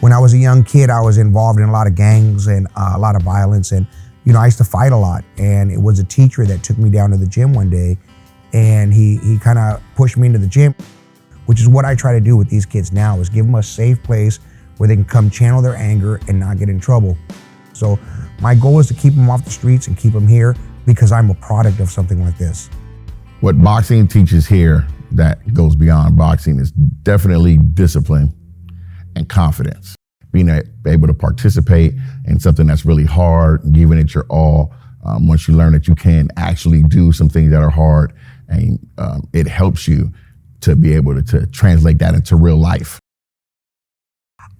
When I was a young kid, I was involved in a lot of gangs and a lot of violence. And, I used to fight a lot. And it was a teacher that took me down to the gym one day, and he kind of pushed me into the gym, which is what I try to do with these kids now, is give them a safe place where they can come channel their anger and not get in trouble. So my goal is to keep them off the streets and keep them here because I'm a product of something like this. What boxing teaches here that goes beyond boxing is definitely discipline and confidence. Being able to participate in something that's really hard, giving it your all. Once you learn that you can actually do some things that are hard, and it helps you to be able to translate that into real life.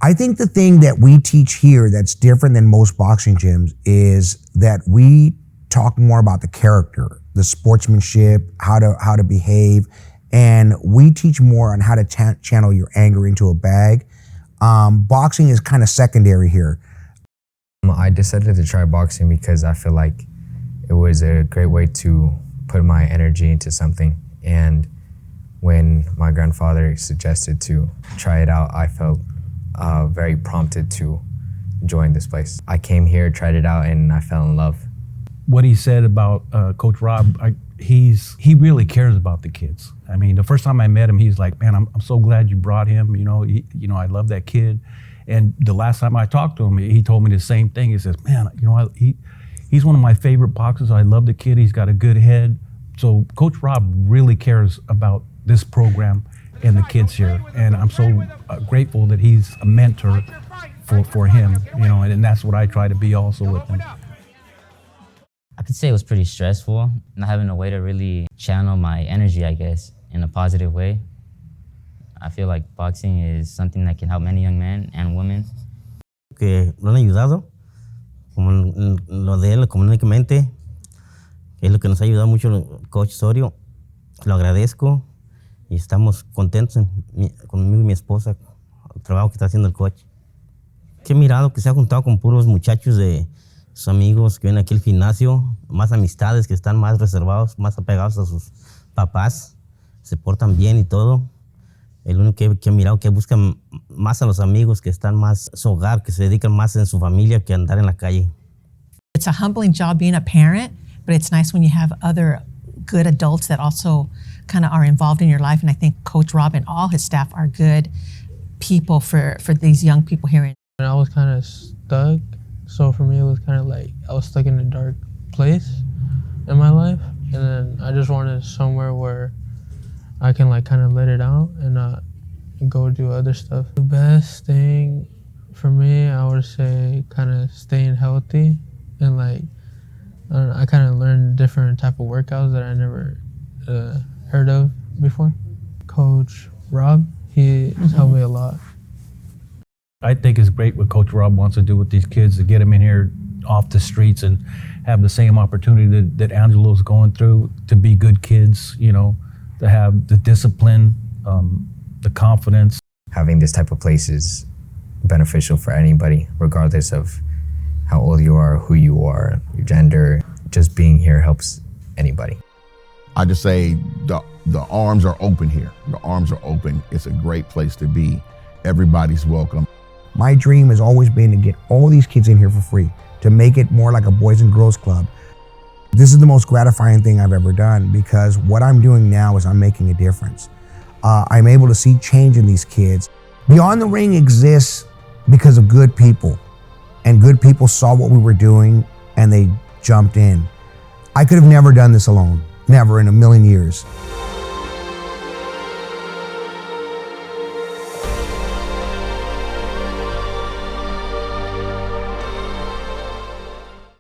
I think the thing that we teach here that's different than most boxing gyms is that we talk more about the character, the sportsmanship, how to behave, and we teach more on how to channel your anger into a bag. Boxing is kind of secondary here. I decided to try boxing because I feel like it was a great way to put my energy into something. And when my grandfather suggested to try it out, I felt very prompted to join this place. I came here, tried it out, and I fell in love. What he said about Coach Rob, he really cares about the kids. I mean, the first time I met him, he's like, man, I'm so glad you brought him. I love that kid. And the last time I talked to him, he told me the same thing. He says, man, he's one of my favorite boxers. I love the kid. He's got a good head. So Coach Rob really cares about this program and the kids here. And I'm so grateful that he's a mentor for him, and that's what I try to be also with him. I could say it was pretty stressful, not having a way to really channel my energy, I guess, in a positive way. I feel like boxing is something that can help many young men and women. Que lo han ayudado, como lo de él económicamente, que es lo que nos ha ayudado mucho el Coach Osorio. Lo agradezco y estamos contentos conmigo y mi esposa, el trabajo que está haciendo el coach. Que he mirado que se ha juntado con puros muchachos de sus amigos que vienen aquí al gimnasio, más amistades que están más reservados, más apegados a sus papás, se portan bien y todo. El único que he mirado que buscan más a los amigos que están más en su hogar, que se dedican más en su familia que andar en la calle. It's a humbling job being a parent, but it's nice when you have other good adults that also kind of are involved in your life. And I think Coach Rob and all his staff are good people for these young people here. And I was kind of stuck. So for me, it was kind of like I was stuck in a dark place in my life. And then I just wanted somewhere where I can kind of let it out and not go do other stuff. The best thing for me, I would say kind of staying healthy. And I kind of learned different type of workouts that I never heard of before. Coach Rob, he's helped me a lot. I think it's great what Coach Rob wants to do with these kids, to get them in here off the streets and have the same opportunity that Angelo's going through, to be good kids, to have the discipline, the confidence. Having this type of place is beneficial for anybody, regardless of how old you are, who you are, your gender. Just being here helps anybody. I just say the arms are open here. The arms are open. It's a great place to be. Everybody's welcome. My dream has always been to get all these kids in here for free, to make it more like a Boys and Girls Club. This is the most gratifying thing I've ever done, because what I'm doing now is I'm making a difference. I'm able to see change in these kids. Beyond the Ring exists because of good people, and good people saw what we were doing and they jumped in. I could have never done this alone, never in a million years.